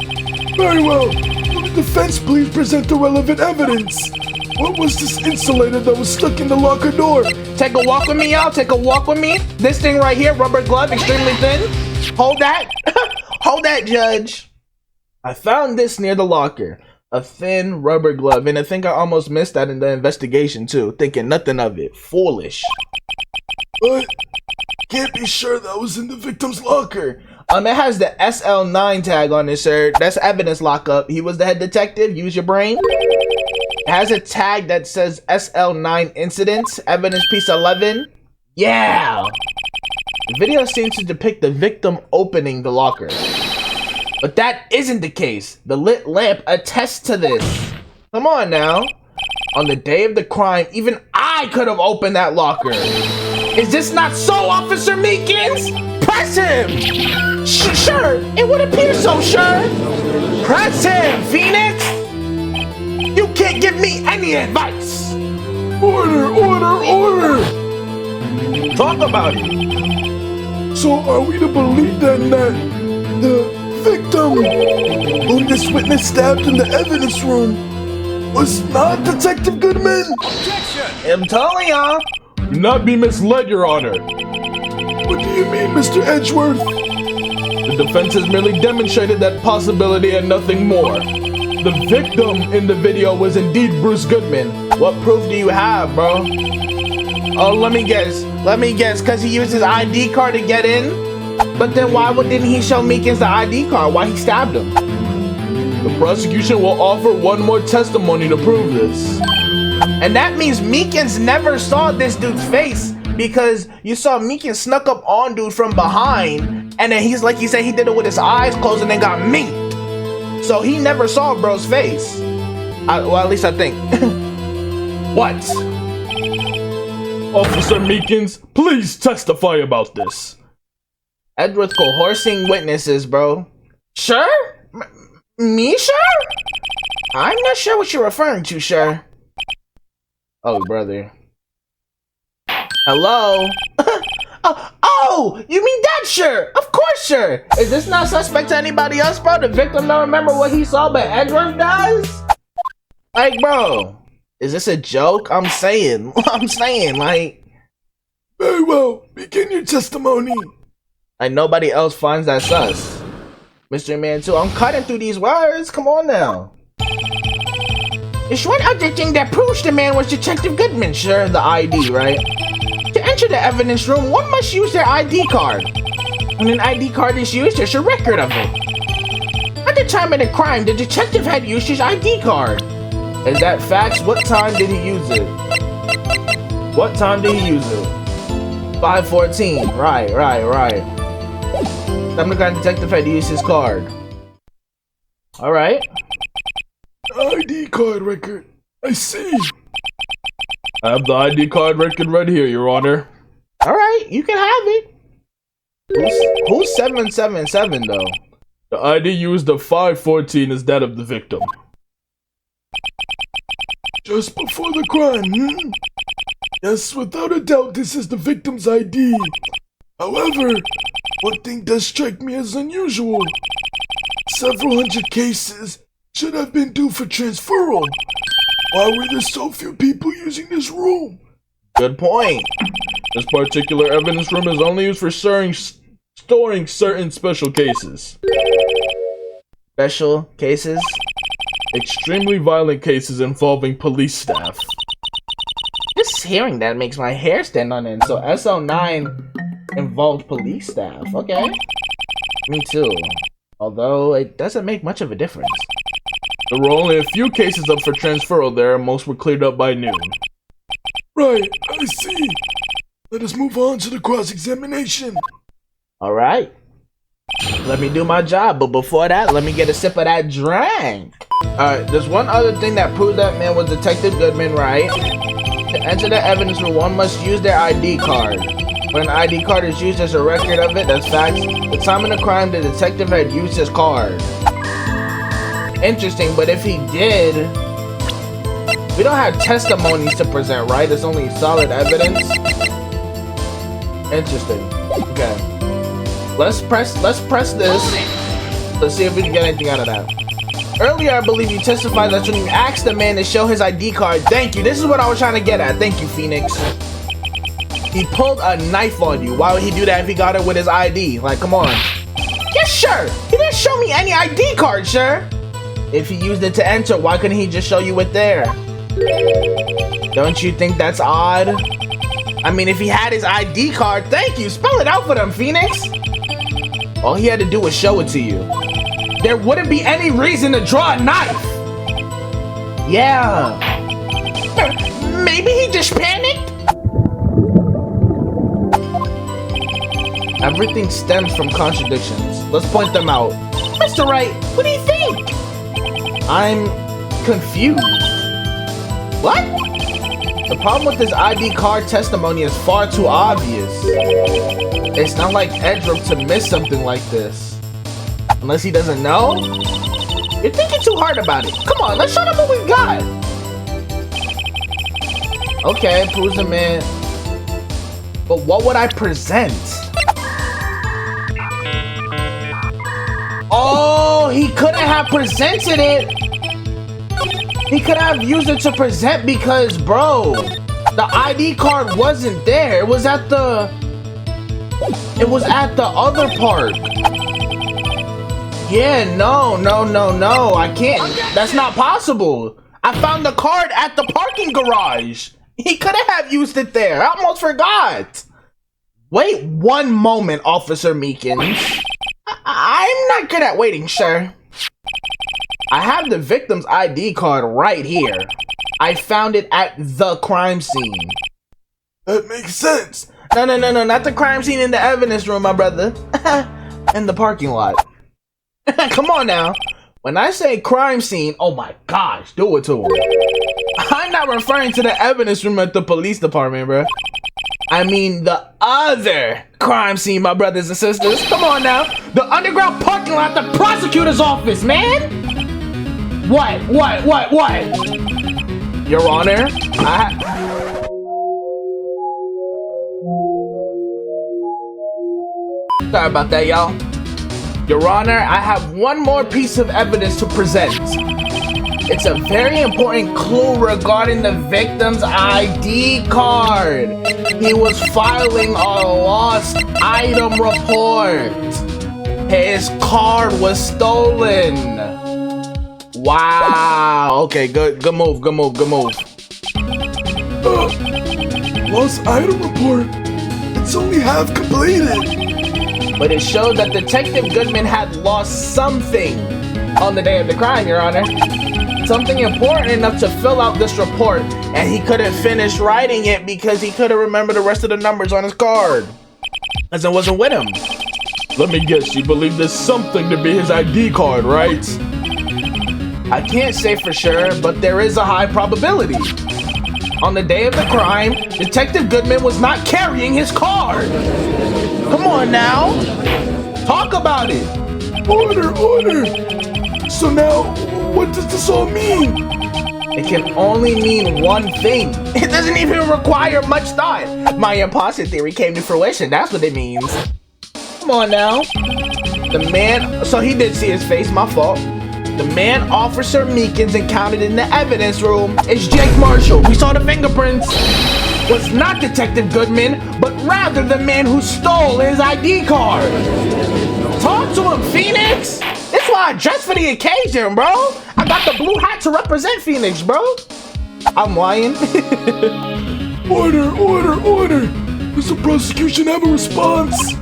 very well. Will the defense please present the relevant evidence? What was this insulator that was stuck in the locker door? Take a walk with me, y'all. Take a walk with me. This thing right here, rubber glove, extremely thin. Hold that. Hold that, Judge. I found this near the locker. A thin rubber glove. And I think I almost missed that in the investigation, too. Thinking nothing of it. Foolish. But can't be sure that was in the victim's locker. It has the SL9 tag on it, sir. That's evidence lockup. He was the head detective. Use your brain. It has a tag that says SL9 incidents. Evidence piece 11. Yeah. The video seems to depict the victim opening the locker. But that isn't the case. The lit lamp attests to this. Come on now. On the day of the crime, even I could have opened that locker. Is this not so, Officer Meekins? Press him! Sure, it would appear so, sure. Press him, Phoenix! You can't give me any advice! Order! Talk about it. So are we to believe then that the victim whom this witness stabbed in the evidence room was not Detective Goodman? I'm telling y'all. Do not be misled, Your Honor. What do you mean, Mr. Edgeworth? The defense has merely demonstrated that possibility and nothing more. The victim in the video was indeed Bruce Goodman. What proof do you have, bro? Oh, let me guess, because he used his ID card to get in? But then why didn't he show Meekins the ID card? Why he stabbed him? The prosecution will offer one more testimony to prove this. And that means Meekins never saw this dude's face, because you saw Meekins snuck up on dude from behind, and then he said he did it with his eyes closed and then got minked. So he never saw bro's face. Well, at least I think. What? Officer Meekins, please testify about this. Edgeworth coercing witnesses, bro. Sure? Me, sure? I'm not sure what you're referring to, sure. Oh, brother. Hello? Oh, you mean that, sure? Of course, sure. Is this not suspect to anybody else, bro? The victim don't remember what he saw, but Edgeworth does? Like, bro, is this a joke? I'm saying, like... Very well, begin your testimony. Like, nobody else finds that sus. Mr. Man, too, I'm cutting through these words. Come on now. It's one other thing that proves the man was Detective Goodman, sure, the ID, right? To enter the evidence room, one must use their ID card. When an ID card is used, there's a record of it. At the time of the crime, the detective had used his ID card. Is that facts? What time did he use it? What time did he use it? 5:14. Right. I'm the kind of detective had used his card. Alright. ID card record. I see. I have the ID card record right here, Your Honor. Alright, you can have it. Who's 777 though? The ID used of 514 is that of the victim. Just before the crime, Yes, without a doubt, this is the victim's ID. However, one thing does strike me as unusual. Several hundred cases should have been due for transferal. Why were there so few people using this room? Good point. This particular evidence room is only used for storing certain special cases. Special cases? Extremely violent cases involving police staff. Just hearing that makes my hair stand on end. So SO9 involved police staff. Okay. Me too. Although it doesn't make much of a difference. There were only a few cases up for transferal there, and most were cleared up by noon. Right, I see. Let us move on to the cross-examination. Alright. Let me do my job, but before that, let me get a sip of that drink. Alright, there's one other thing that proves that man was Detective Goodman, right? To enter the evidence room, one must use their ID card. When an ID card is used as a record of it, that's facts. The time of the crime, the detective had used his card. Interesting, but if he did, we don't have testimonies to present, right? It's only solid evidence. Interesting. Okay. Let's press this. Let's see if we can get anything out of that. Earlier, I believe you testified that when you asked the man to show his ID card. Thank you. This is what I was trying to get at. Thank you, Phoenix. He pulled a knife on you. Why would he do that if he got it with his ID? Like, come on. Yes, sure. He didn't show me any ID card, sure. If he used it to enter, why couldn't he just show you it there? Don't you think that's odd? I mean, if he had his ID card, thank you. Spell it out for them, Phoenix. All he had to do was show it to you. There wouldn't be any reason to draw a knife. Yeah. Maybe he just panicked? Everything stems from contradictions. Let's point them out. Mr. Wright, what do you think? I'm confused. What? The problem with this ID card testimony is far too obvious. It's not like Edrup to miss something like this. Unless he doesn't know? You're thinking too hard about it. Come on, let's show them what we've got. Okay, proves him in. But what would I present? Oh, he couldn't have presented it. He could have used it to present because, bro, the ID card wasn't there. It was at the other park. Yeah, no. I can't. That's not possible. I found the card at the parking garage. He couldn't have used it there. I almost forgot. Wait one moment, Officer Meekins. I'm not good at waiting, sir. I have the victim's ID card right here. I found it at the crime scene. That makes sense. No, not the crime scene in the evidence room, my brother. In the parking lot. Come on now. When I say crime scene, oh my gosh, do it to him. I'm not referring to the evidence room at the police department, bro. I mean the other crime scene, my brothers and sisters. Come on now. The underground parking lot at the prosecutor's office, man. What? Your Honor, sorry about that, y'all. Your Honor, I have one more piece of evidence to present. It's a very important clue regarding the victim's ID card. He was filing a lost item report. His card was stolen. Wow. Okay, good move. Lost item report. It's only half completed. But it showed that Detective Goodman had lost something on the day of the crime, Your Honor. Something important enough to fill out this report, and he couldn't finish writing it because he couldn't remember the rest of the numbers on his card, as it wasn't with him. Let me guess, you believe there's something to be his ID card, right? I can't say for sure, but there is a high probability. On the day of the crime, Detective Goodman was not carrying his card. Come on now. Talk about it. Order. So now, what does this all mean? It can only mean one thing. It doesn't even require much thought. My imposter theory came to fruition. That's what it means. Come on now. The man, so he did see his face, my fault. The man Officer Meekins encountered in the evidence room is Jake Marshall. We saw the fingerprints. Was not Detective Goodman, but rather the man who stole his ID card. Talk to him, Phoenix. That's why I dressed for the occasion, bro. I got the blue hat to represent Phoenix, bro. I'm lying. Order. Does the prosecution have a response?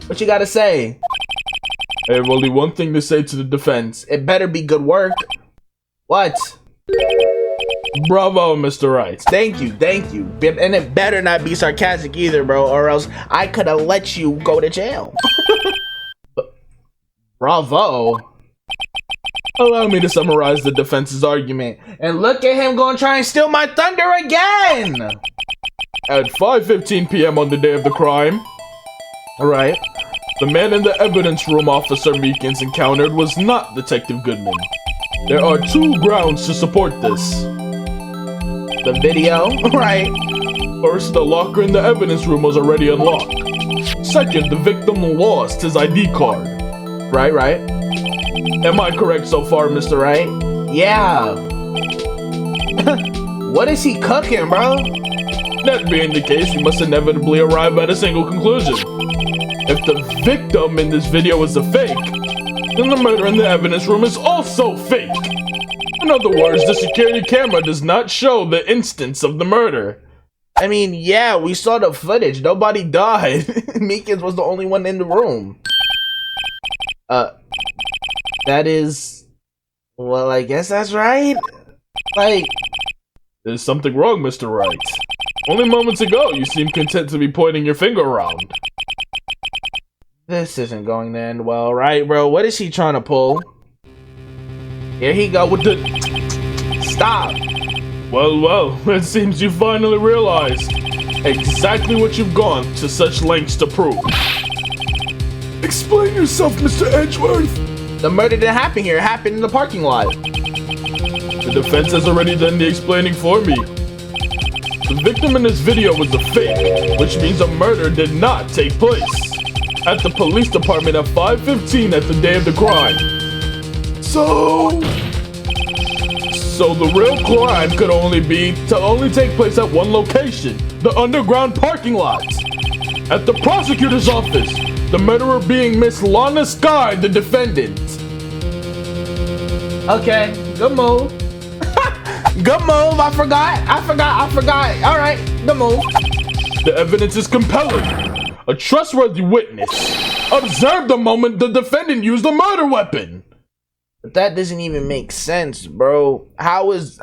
What you gotta say? I have only one thing to say to the defense. It better be good work. What? Bravo, Mr. Wright. Thank you. And it better not be sarcastic either, bro, or else I could have let you go to jail. Bravo. Allow me to summarize the defense's argument. And look at him going to try and steal my thunder again. At 5:15 p.m. on the day of the crime, Alright. the man in the evidence room Officer Meekins encountered was not Detective Goodman. There are two grounds to support this. The video, right? First, the locker in the evidence room was already unlocked. Second, the victim lost his ID card. Right. Am I correct so far, Mr. Wright? Yeah. What is he cooking, bro? That being the case, we must inevitably arrive at a single conclusion. If the victim in this video is a fake, then the murder in the evidence room is also fake. In other words, the security camera does not show the instance of the murder. I mean, yeah, we saw the footage. Nobody died. Meekins was the only one in the room. That is... Well, I guess that's right. Like... There's something wrong, Mr. Wright. Only moments ago, you seemed content to be pointing your finger around. This isn't going to end well, right, bro? What is he trying to pull? Here he go with the... Stop. Well, it seems you finally realized exactly what you've gone to such lengths to prove. Explain yourself, Mr. Edgeworth. The murder didn't happen here. It happened in the parking lot. The defense has already done the explaining for me. The victim in this video was a fake, which means a murder did not take place at the police department at 5:15 at the day of the crime. So the real crime could only take place at one location, the underground parking lot. At the prosecutor's office, the murderer being Miss Lana Sky, the defendant. Okay, good move. Good move, I forgot. Alright, good move. The evidence is compelling. A trustworthy witness observed the moment the defendant used a murder weapon. But that doesn't even make sense, bro. How is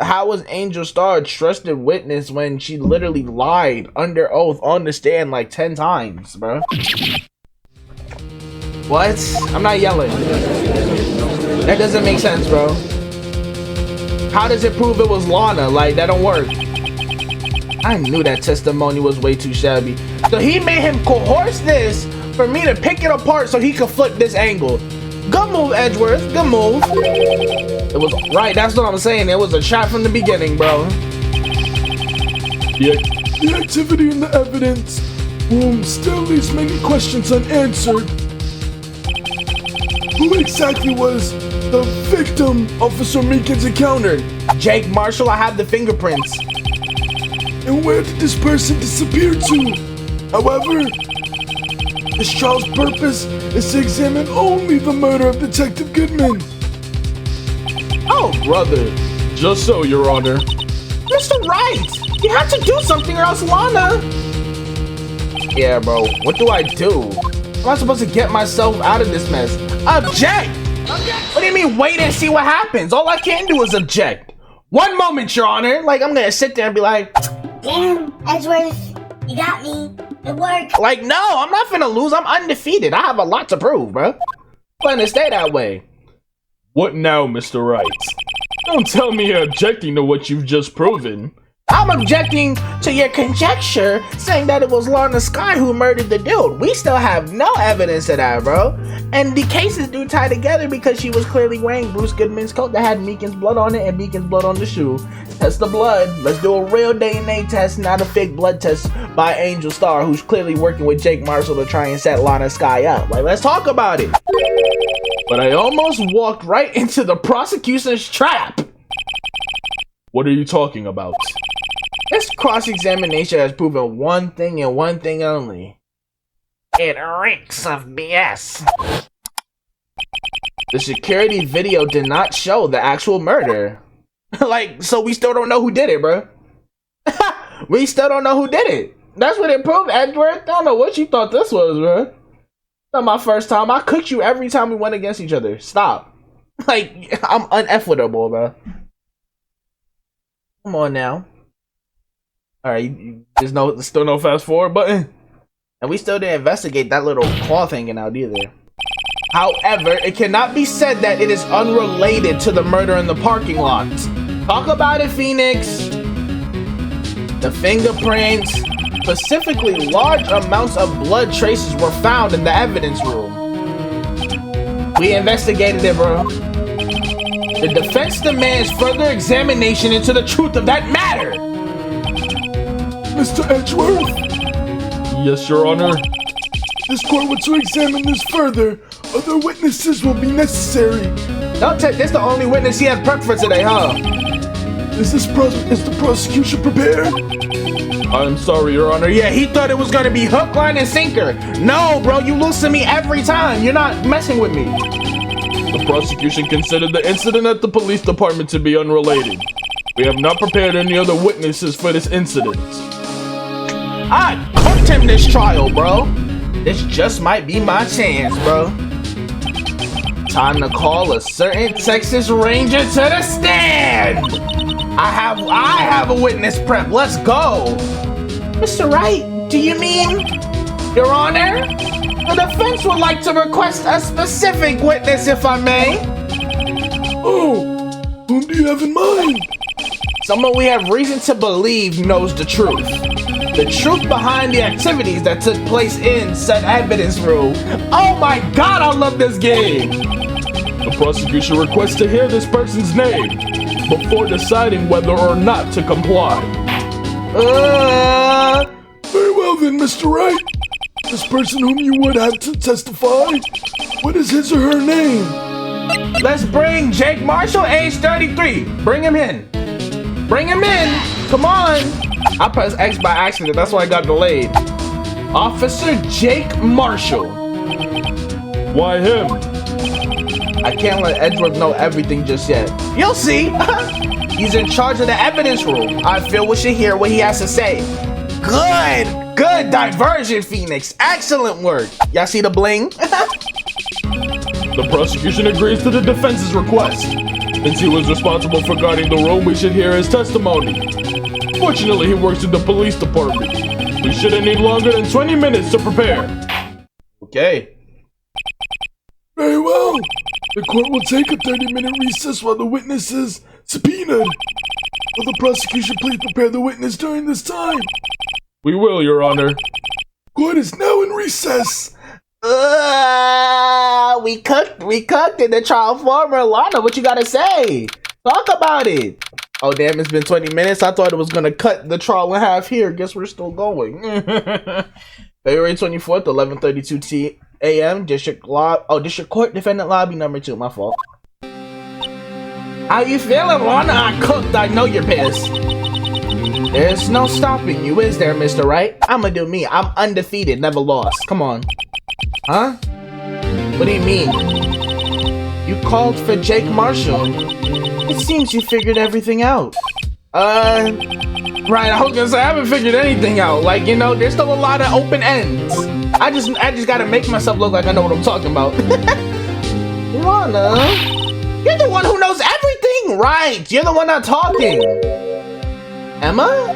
Angel Star a trusted witness when she literally lied under oath on the stand like 10 times, bro? What? I'm not yelling. That doesn't make sense, bro. How does it prove it was Lana? Like, that don't work. I knew that testimony was way too shabby. So he made him coerce this for me to pick it apart so he could flip this angle. Good move, Edgeworth. Good move. It was right. That's what I'm saying. It was a shot from the beginning, bro. The activity in the evidence room still leaves many questions unanswered. Who exactly was the victim Officer Meekins encountered? Jake Marshall, I have the fingerprints. And where did this person disappear to? However, this trial's purpose is to examine only the murder of Detective Goodman. Oh, brother. Just so, Your Honor. Mr. Wright, you have to do something or else Lana. Yeah, bro. What do I do? Am I supposed to get myself out of this mess? Object! What do you mean wait and see what happens? All I can do is object. One moment, Your Honor. Like, I'm gonna sit there and be like, Damn, Edgeworth, you got me. It worked. like, no, I'm not finna lose. I'm undefeated. I have a lot to prove, bro. Plan to stay that way. What now, Mr. Wright? Don't tell me you're objecting to what you've just proven. I'm objecting to your conjecture saying that it was Lana Sky who murdered the dude. We still have no evidence of that, bro. And the cases do tie together because she was clearly wearing Bruce Goodman's coat that had Meekin's blood on it and Meekin's blood on the shoe. Test the blood. Let's do a real DNA test, not a fake blood test by Angel Starr, who's clearly working with Jake Marshall to try and set Lana Sky up. Like, let's talk about it. But I almost walked right into the prosecution's trap. What are you talking about? This cross-examination has proven one thing and one thing only. It reeks of BS. The security video did not show the actual murder. Like, so we still don't know who did it, bro. We still don't know who did it. That's what it proved, Edward. I don't know what you thought this was, bro. Not my first time. I cooked you every time we went against each other. Stop. Like, I'm unequitable, bro. Come on now. Alright, there's still no fast forward button. And we still didn't investigate that little cloth hanging out either. However, it cannot be said that it is unrelated to the murder in the parking lot. Talk about it, Phoenix. The fingerprints, specifically large amounts of blood traces were found in the evidence room. We investigated it, bro. The defense demands further examination into the truth of that matter. Mr. Edgeworth? Yes, Your Honor. This court wants to examine this further. Other witnesses will be necessary. Don't take this the only witness he has prepped for today, huh? Is the prosecution prepared? I'm sorry, Your Honor. Yeah, he thought it was gonna be hook, line, and sinker. No, bro, you lose to me every time. You're not messing with me. The prosecution considered the incident at the police department to be unrelated. We have not prepared any other witnesses for this incident. I cooked him this trial, bro. This just might be my chance, bro. Time to call a certain Texas Ranger to the stand. I have a witness prep. Let's go. Mr. Wright, do you mean, Your Honor? The defense would like to request a specific witness, if I may. Oh, whom do you have in mind? Someone we have reason to believe knows the truth. The truth behind the activities that took place in said evidence room. Oh my god, I love this game! The prosecution requests to hear this person's name before deciding whether or not to comply. Very well then, Mr. Wright. This person whom you would have to testify, what is his or her name? Let's bring Jake Marshall, age 33. Bring him in. Bring him in. Come on. I pressed X by accident. That's why I got delayed. Officer Jake Marshall. Why him? I can't let Edgeworth know everything just yet. You'll see. He's in charge of the evidence room. I feel we should hear what he has to say. Good diversion, Phoenix. Excellent work. Y'all see the bling? The prosecution agrees to the defense's request. Since he was responsible for guarding the room, we should hear his testimony. Fortunately, he works in the police department. We shouldn't need longer than 20 minutes to prepare. Okay. Very well. The court will take a 30-minute recess while the witness is subpoenaed. Will the prosecution please prepare the witness during this time? We will, Your Honor. Court is now in recess. We cooked in the trial former. Lana, what you gotta say? Talk about it. Oh damn, it's been 20 minutes. I thought it was gonna cut the trial in half here. Guess we're still going. February 24th, 11:32 a.m. District Court, defendant lobby number 2. My fault. How you feeling, Lana? I cooked. I know you're pissed. There's no stopping you, is there, Mr. Wright? I'ma do me. I'm undefeated, never lost. Come on. Huh? What do you mean? You called for Jake Marshall. It seems you figured everything out. Right, I was gonna say, I haven't figured anything out. Like, you know, there's still a lot of open ends. I just gotta make myself look like I know what I'm talking about. Lana, you're the one who knows everything, right? You're the one not talking. Emma?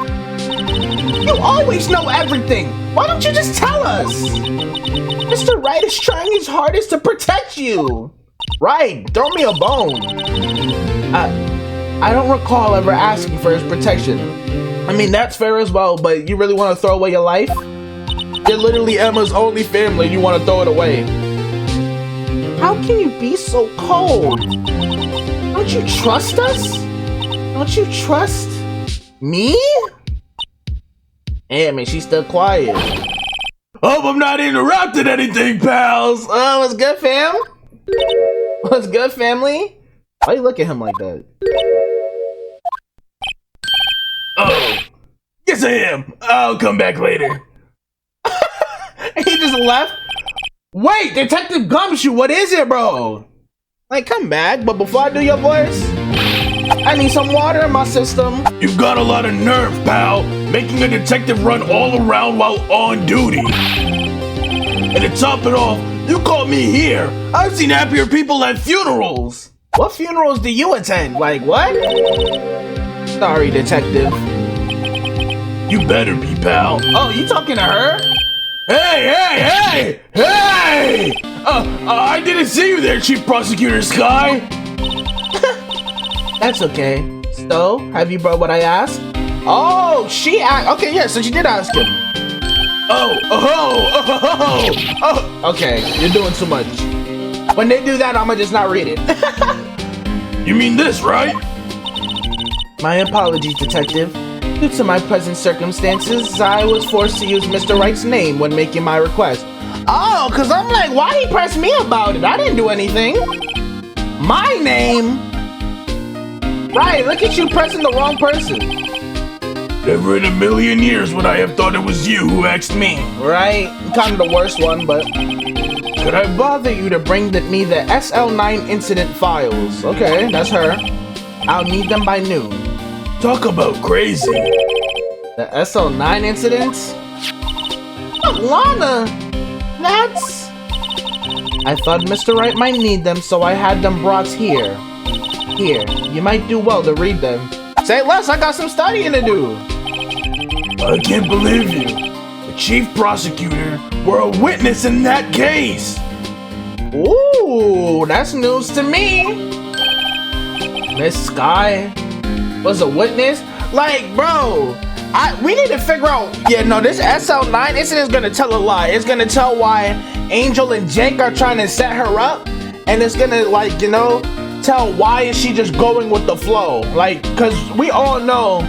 You always know everything. Why don't you just tell us? Mr. Wright is trying his hardest to protect you. Right, throw me a bone. I don't recall ever asking for his protection. I mean, that's fair as well, but you really want to throw away your life? You're literally Emma's only family and you want to throw it away. How can you be so cold? Don't you trust us? Don't you trust me? Damn it, she's still quiet. Hope I'm not interrupting anything, pals. What's good, fam? What's good, family? Why you look at him like that? Oh, yes I am. I'll come back later. He just left? Wait, Detective Gumshoe, what is it, bro? Like, come back, but before I do your voice, I need some water in my system. You've got a lot of nerve, pal. Making a detective run all around while on duty. And to top it off, you called me here. I've seen happier people at funerals. What funerals do you attend? Like, what? Sorry, detective. You better be, pal. Oh, you talking to her? Hey! I didn't see you there, Chief Prosecutor Sky. That's okay. So, have you brought what I asked? Oh, she asked. Okay, yeah, so she did ask him. Okay, you're doing too much. When they do that, I'ma just not read it. You mean this, right? My apologies, detective. Due to my present circumstances, I was forced to use Mr. Wright's name when making my request. Oh, cause I'm like, why he press me about it? I didn't do anything. My name? Right, look at you pressing the wrong person. Never in a million years would I have thought it was you who asked me. Right, kind of the worst one, but... Could I bother you to bring me the SL9 incident files? Okay, that's her. I'll need them by noon. Talk about crazy. The SL9 incidents? Oh, Lana! That's... I thought Mr. Wright might need them, so I had them brought here. Here, you might do well to read them. Say less, I got some studying to do. I can't believe you. The chief prosecutor were a witness in that case. Ooh, that's news to me. Miss Sky was a witness? Like, bro, we need to figure out. Yeah, no, this SL9 incident is gonna tell a lie. It's gonna tell why Angel and Jake are trying to set her up, and it's gonna, like, you know, tell why is she just going with the flow. Like, cause we all know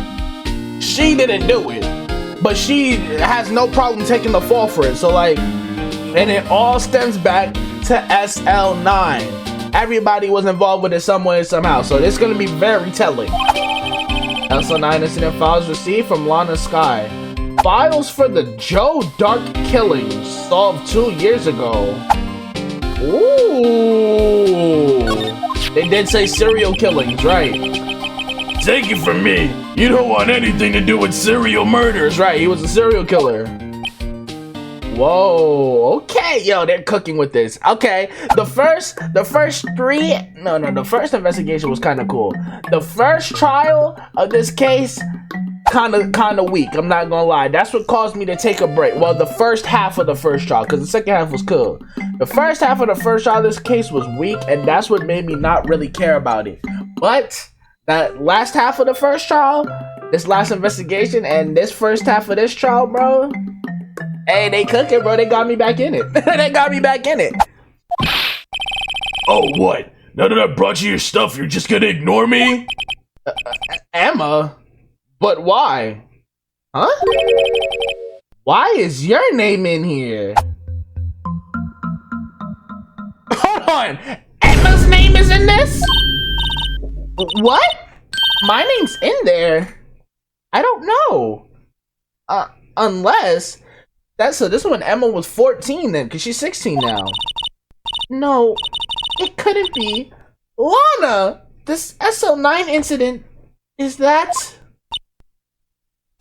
she didn't do it, but she has no problem taking the fall for it. So, like, and it all stems back to SL9. Everybody was involved with it some way, somehow. So it's gonna be very telling. SL9 incident files received from Lana Sky. Files for the Joe Dark killings solved 2 years ago. Ooh. They did say serial killings, right? Take it from me. You don't want anything to do with serial murders, right? He was a serial killer. Whoa, okay, yo, they're cooking with this. Okay, the first investigation was kind of cool. The first trial of this case, kind of weak. I'm not gonna lie. That's what caused me to take a break. Well, the first half of the first trial, because the second half was cool. The first half of the first trial of this case was weak, and that's what made me not really care about it. But that last half of the first trial, this last investigation, and this first half of this trial, bro. Hey, they cooking, bro. They got me back in it. They got me back in it. Oh, what? Now that I brought you your stuff, you're just gonna ignore me? Emma? But why? Huh? Why is your name in here? Hold on. Emma's name is in this? What? My name's in there. I don't know. Unless... So this one Emma was 14 then, because she's 16 now. No, it couldn't be. Lana! This SL9 incident, is that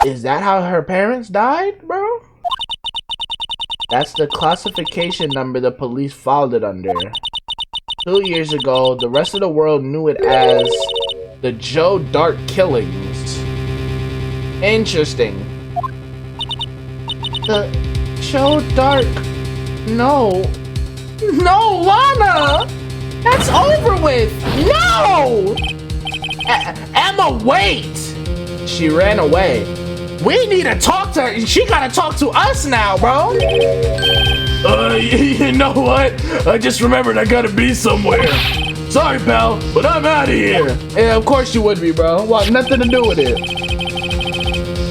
how her parents died, bro? That's the classification number the police filed it under. 2 years ago, the rest of the world knew it as the Joe Dark killings. Interesting. The Joe Dark. No, Lana! That's over with! No! Emma, wait! She ran away. We need to talk to her. She gotta talk to us now, bro. You know what? I just remembered I gotta be somewhere. Sorry, pal, but I'm out of here. Yeah, of course you would be, bro. Well, nothing to do with it.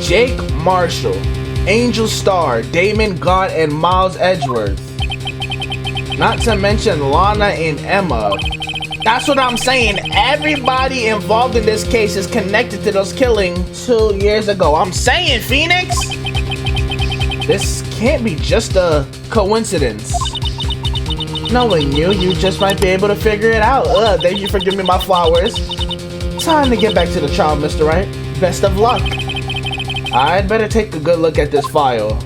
Jake Marshall, Angel Starr, Damon Gaunt, and Miles Edgeworth. Not to mention Lana and Emma. That's what I'm saying. Everybody involved in this case is connected to those killings 2 years ago. I'm saying, Phoenix, this can't be just a coincidence. Knowing you, you just might be able to figure it out. Thank you for giving me my flowers. Time to get back to the trial, Mr. Wright. Best of luck. I'd better take a good look at this file.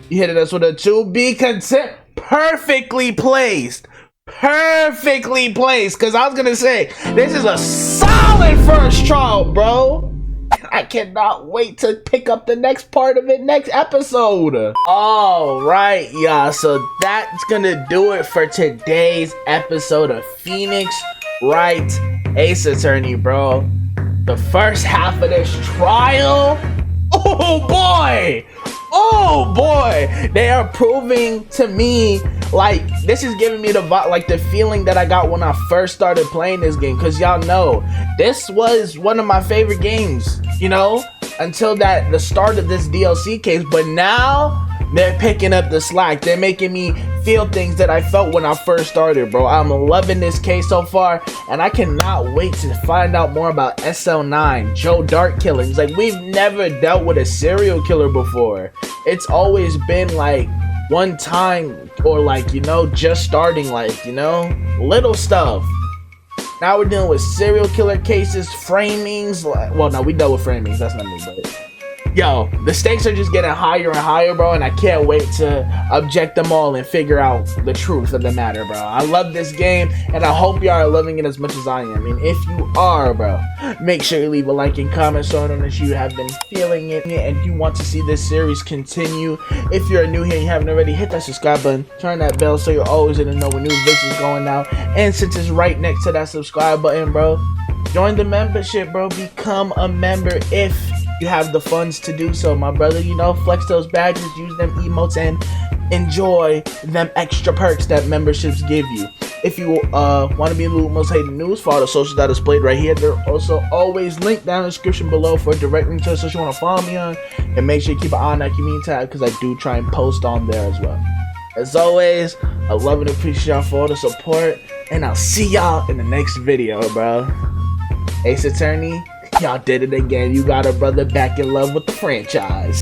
You hit us with a to be content. Perfectly placed. Perfectly placed. Because I was going to say, this is a solid first trial, bro. I cannot wait to pick up the next part of it next episode. Alright, y'all. So that's gonna do it for today's episode of Phoenix Wright Ace Attorney, bro. The first half of this trial. Oh boy! Oh boy! They are proving to me, like, this is giving me the feeling that I got when I first started playing this game. Cause y'all know, this was one of my favorite games, you know, until the start of this DLC case. But now they're picking up the slack. They're making me feel things that I felt when I first started, bro. I'm loving this case so far, and I cannot wait to find out more about SL9, Joe Dart killings. Like, we've never dealt with a serial killer before. It's always been like one time, or like, you know, just starting, like, you know, little stuff. Now we're dealing with serial killer cases, framings. Well, no, we dealt with framings. That's not me, but yo, the stakes are just getting higher and higher, bro, and I can't wait to object them all and figure out the truth of the matter, bro. I love this game, and I hope you are loving it as much as I am. And if you are, bro, make sure you leave a like and comment so I know that you have been feeling it and you want to see this series continue. If you're new here and you haven't already, hit that subscribe button, turn that bell so you're always going to know when new videos going out. And since it's right next to that subscribe button, bro, join the membership, bro. Become a member if you have the funds to do so, my brother. You know, flex those badges, use them emotes, and enjoy them extra perks that memberships give you. If you want to be in the most hated news, follow the socials that are displayed right here. They're also always linked down in the description below for a direct link to the social you want to follow me on. And make sure you keep an eye on that community tab, because I do try and post on there as well. As always, I love and appreciate y'all for all the support, and I'll see y'all in the next video, bro. Ace Attorney, y'all did it again. You got a brother back in love with the franchise.